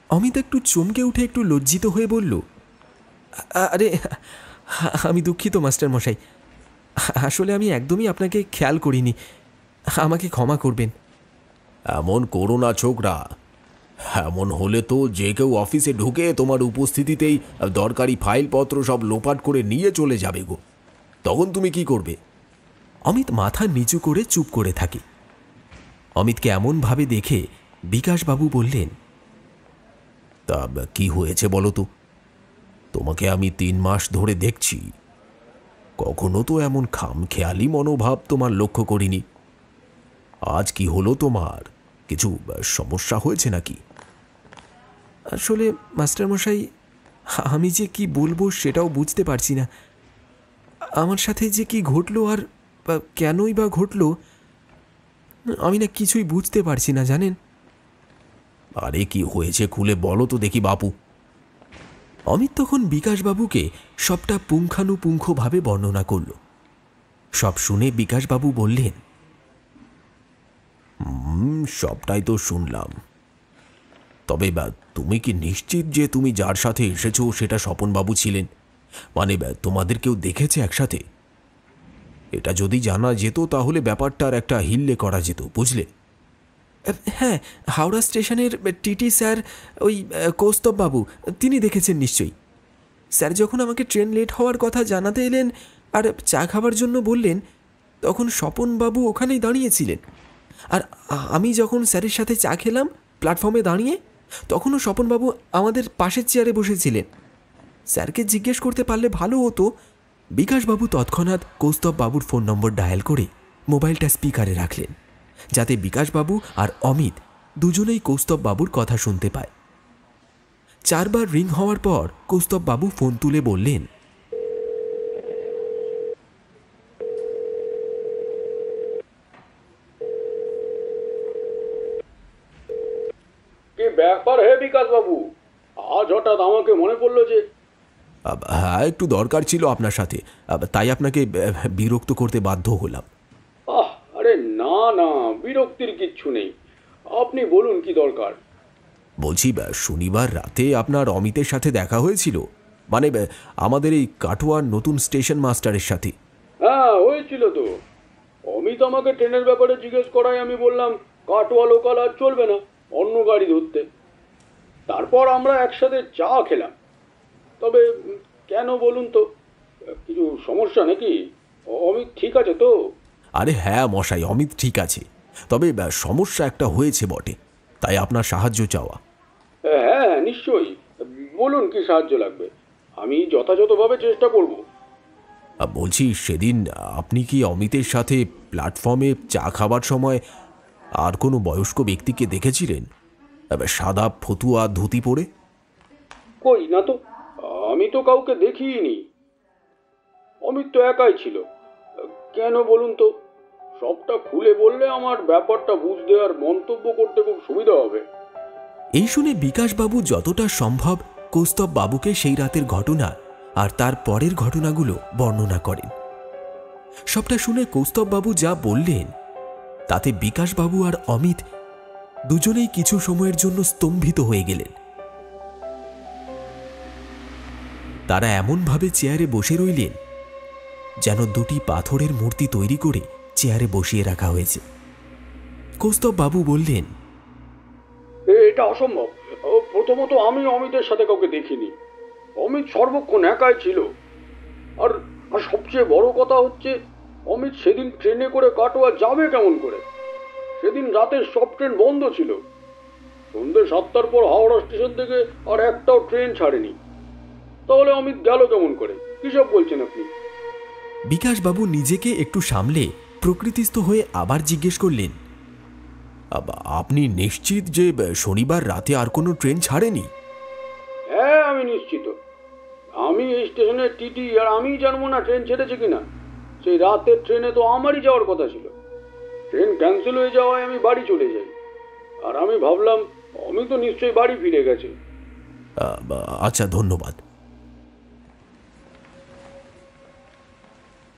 অমিত একটু চমকে উঠে একটু লজ্জিত হয়ে বলল, আরে আমি দুঃখিত মাস্টার মশাই, আসলে আমি একদমই আপনাকে খেয়াল করিনি, আমাকে ক্ষমা করবেন। এমন করো না ছোকরা, এমন হলে তো যে কেউ অফিসে ঢুকে তোমার উপস্থিতিতেই দরকারি ফাইলপত্র সব লোপাট করে নিয়ে চলে যাবে গো। তখন তুমি কি করবে? অমিত মাথা নিচু করে চুপ করে থাকে। অমিতকে এমনভাবে দেখে বিকাশবাবু বললেন, তা কি হয়েছে বলো তো? তোমাকে আমি 3 মাস ধরে দেখছি, কখনো তো এমন খামখেয়ালি মনোভাব তোমার লক্ষ্য করিনি। আজ কি হলো তোমার? কিছু সমস্যা হয়েছে নাকি? আসলে মাস্টারমশাই, আমি যে কি বলবো সেটাও বুঝতে পারছি না। আমার সাথে যে কি ঘটলো আর কেনই বা ঘটলো আমি না কিছুই বুঝতে পারছি না, জানেন। আরে কি হয়েছে খুলে বলো তো দেখি বাপু। অমিত তখন বিকাশবাবুকে সবটা পুঙ্খানুপুঙ্খভাবে বর্ণনা করল। সব শুনে বিকাশবাবু বললেন, সবটাই তো শুনলাম, তবে তুমি কি নিশ্চিত যে তুমি যার সাথে এসেছো সেটা স্বপনবাবু ছিলেন? মানে তোমাদের কেউ দেখেছে একসাথে? এটা যদি জানা যেত তাহলে ব্যাপারটার একটা হিল্লে করা যেত, বুঝলে? হ্যাঁ, হাওড়া স্টেশনের টিটি স্যার, ওই কৌস্তববাবু, তিনি দেখেছেন নিশ্চয়ই। স্যার যখন আমাকে ট্রেন লেট হওয়ার কথা জানাতে এলেন আর চা খাবার জন্য বললেন, তখন স্বপনবাবু ওখানেই দাঁড়িয়েছিলেন। আর আমি যখন স্যারের সাথে চা খেলাম প্ল্যাটফর্মে দাঁড়িয়ে, তখনও স্বপনবাবু আমাদের পাশের চেয়ারে বসেছিলেন। স্যারকে জিজ্ঞেস করতে পারলে ভালো হতো। বিকাশবাবু তৎক্ষণাৎ কৌস্তববাবুর ফোন নম্বর ডায়াল করে মোবাইলটা স্পিকারে রাখলেন, যাতে বিকাশবাবু আর অমিত দুজনেই কৌস্তববাবুর কথা শুনতে পায়। 4 বার রিং হওয়ার পর কৌস্তববাবু ফোন তুলে বললেন, কি ব্যাপার হে বিকাশ বাবু, আজ হঠাৎ আমাকে মনে পড়লো যে? হ্যাঁ, একটু দরকার ছিল আপনার সাথে, তাই আপনাকে বিরক্ত করতে বাধ্য হলাম। আরে না না, বিরক্তির কিচ্ছু নেই, আপনি বলুন কি দরকার। বলছি, শনিবার রাতে আপনার অমিতের সাথে দেখা হয়েছিল? মানে আমাদের এই কাটোয়ার নতুন স্টেশন মাস্টারের সাথে। হ্যাঁ হয়েছিল তো। অমিত আমাকে ট্রেনের ব্যাপারে জিজ্ঞেস করায় আমি বললাম কাটোয়া লোকাল আর চলবে না, অন্য গাড়ি ধরতে। তারপর আমরা একসাথে চা খেলাম। তবে কেন বলুন তো, কিছু সমস্যা নাকি? অমিত ঠিক আছে তো? আরে হ্যাঁ মশাই, অমিত ঠিক আছে, তবে সমস্যা একটা হয়েছে বটে, তাই আপনার সাহায্য চাওয়া। হ্যাঁ নিশ্চয়ই, বলুন কি সাহায্য লাগবে, আমি যথাযথভাবে চেষ্টা করব। বলছি, সেদিন আপনি কি অমিতের সাথে প্ল্যাটফর্মে চা খাবার সময় আর কোনো বয়স্ক ব্যক্তিকে দেখেছিলেন, সাদা ফতুয়া ধুতি পরে? কই না তো, আমি তো কাউকে দেখিনি। অমিত তো একাই ছিল। কেন বলুন তো, সবটা খুলে বললে আমার ব্যাপারটা বুঝতে আর মন্তব্য করতে খুব সুবিধা হবে। এই শুনে বিকাশবাবু যতটা সম্ভব কৌস্তববাবুকে সেই রাতের ঘটনা আর তার পরের ঘটনাগুলো বর্ণনা করেন। সবটা শুনে কৌস্তববাবু যা বললেন তাতে বিকাশবাবু আর অমিত দুজনেই কিছু সময়ের জন্য স্তম্ভিত হয়ে গেলেন। তারা এমনভাবে চেয়ারে বসে রইলেন যেন দুটি পাথরের মূর্তি তৈরি করে চেয়ারে বসিয়ে রাখা হয়েছে। কৌস্তববাবু বললেন, এটা অসম্ভব। প্রথমত আমি অমিতের সাথে কাউকে দেখিনি। অমিত সর্বক্ষণ একাই ছিল। আর সবচেয়ে বড় কথা হচ্ছে, অমিত সেদিন ট্রেনে করে কাটোয়া যাবে কেমন করে? সেদিন রাতের সব ট্রেন বন্ধ ছিল। সন্ধ্যে 7টার পর হাওড়া স্টেশন থেকে আর একটাও ট্রেন ছাড়েনি। তাহলে অমিত গেল কেমন করে? কিসব বলছেন আপনি? বিকাশবাবু নিজেকে একটু সামলে প্রকৃতিস্থ হয়ে আবার জিজ্ঞেস করলেন, আপনি নিশ্চিত যে শনিবার রাতে আর কোনো ট্রেন ছাড়েনি? হ্যাঁ আমি নিশ্চিত। আমি এই স্টেশনের টিটি, আর আমি জানবো না ট্রেন ছেড়েছে কিনা? সেই রাতের ট্রেনে তো আমারই যাওয়ার কথা ছিল। ট্রেন ক্যান্সেল হয়ে যাওয়ায় আমি বাড়ি চলে যাই। আর আমি ভাবলাম অমিত তো নিশ্চয়ই বাড়ি ফিরে গেছে। আচ্ছা, ধন্যবাদ।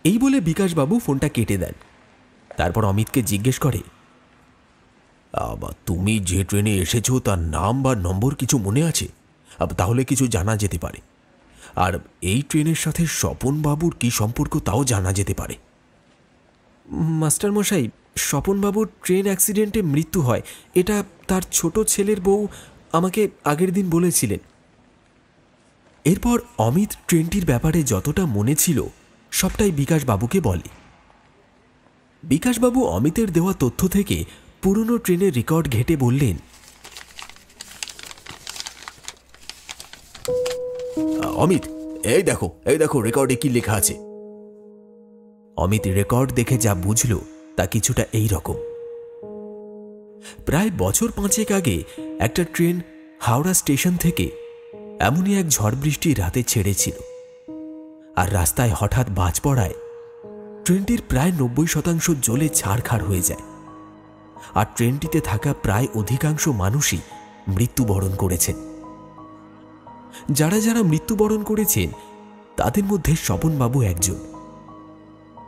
এই বলে বিকাশবাবু ফোনটা কেটে দেন। তারপর অমিতকে জিজ্ঞেস করে, তুমি যে ট্রেনে এসেছো তার নাম বা নম্বর কিছু মনে আছে? তাহলে কিছু জানা যেতে পারে। আর এই ট্রেনের সাথে স্বপনবাবুর কি সম্পর্ক তাও জানা যেতে পারে। মাস্টারমশাই, স্বপনবাবুর ট্রেন অ্যাক্সিডেন্টে মৃত্যু হয়, এটা তার ছোট ছেলের বউ আমাকে আগের দিন বলেছিলেন। এরপর অমিত ট্রেনটির ব্যাপারে যতটা মনে ছিল সবটাই বিকাশবাবুকে বলে। বিকাশবাবু অমিতের দেওয়া তথ্য থেকে পুরনো ট্রেনের রেকর্ড ঘেঁটে বললেন, অমিত, এই দেখো রেকর্ডে কি লেখা আছে। অমিত রেকর্ড দেখে যা বুঝল তা কিছুটা এই রকম। প্রায় বছর 5 আগে একটা ট্রেন হাওড়া স্টেশন থেকে এমনই এক ঝড় বৃষ্টি রাতে ছেড়েছিল। আর রাস্তায় হঠাৎ বাজ পড়ায় ট্রেনটির প্রায় 90% জ্বলে ছারখার হয়ে যায়। আর ট্রেনটিতে থাকা প্রায় অধিকাংশ মানুষই মৃত্যুবরণ করেছেন। যারা যারা মৃত্যুবরণ করেছেন তাদের মধ্যে স্বপনবাবু একজন।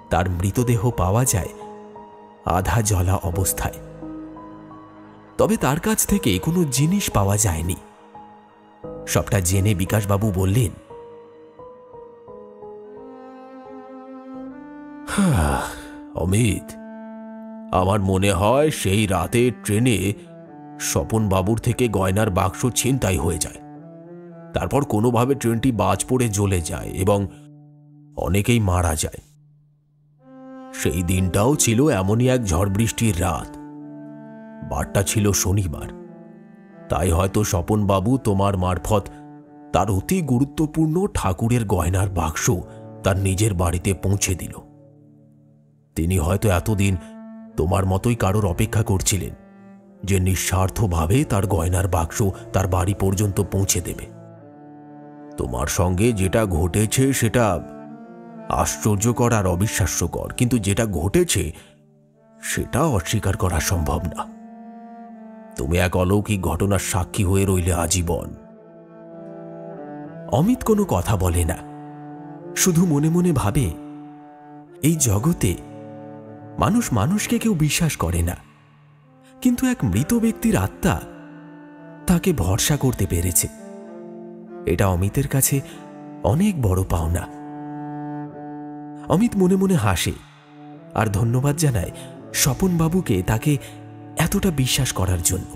তার মৃতদেহ পাওয়া যায় আধা জলা অবস্থায়, তবে তার কাছ থেকে কোনো জিনিস পাওয়া যায়নি। সবটা জেনে বিকাশবাবু বললেন, অমিত, আমার মনে হয় সেই রাতে ট্রেনে স্বপনবাবুর থেকে গয়নার বাক্স ছিনতাই হয়ে যায়। তারপর কোনোভাবে ট্রেনটি বাজ পড়ে জ্বলে যায় এবং অনেকেই মারা যায়। সেই দিনটাও ছিল এমনই এক ঝড় বৃষ্টির রাত। বারটা ছিল শনিবার। তাই হয়তো স্বপনবাবু তোমার মারফত তার অতি গুরুত্বপূর্ণ ঠাকুরের গয়নার বাক্স তার নিজের বাড়িতে পৌঁছে দিল। তিনি হয়তো এতদিন তোমার মতোই কারোর অপেক্ষা করছিলেন যে নিঃস্বার্থভাবে তার গয়নার বাক্স তার বাড়ি পর্যন্ত পৌঁছে দেবে। তোমার সঙ্গে যেটা ঘটেছে সেটা আশ্চর্যকর আর অবিশ্বাস্যকর, কিন্তু যেটা ঘটেছে সেটা অস্বীকার করা সম্ভব না। তুমি এক অলৌকিক ঘটনার সাক্ষী হয়ে রইলে আজীবন। অমিত কোনো কথা বলে না, শুধু মনে মনে ভাবে, এই জগতে মানুষ মানুষকে কেউ বিশ্বাস করে না, কিন্তু এক মৃত ব্যক্তির আত্মা তাকে ভরসা করতে পেরেছে। এটা অমিতের কাছে অনেক বড় পাওনা। অমিত মনে মনে হাসে আর ধন্যবাদ জানায় স্বপনবাবুকে তাকে এতটা বিশ্বাস করার জন্য।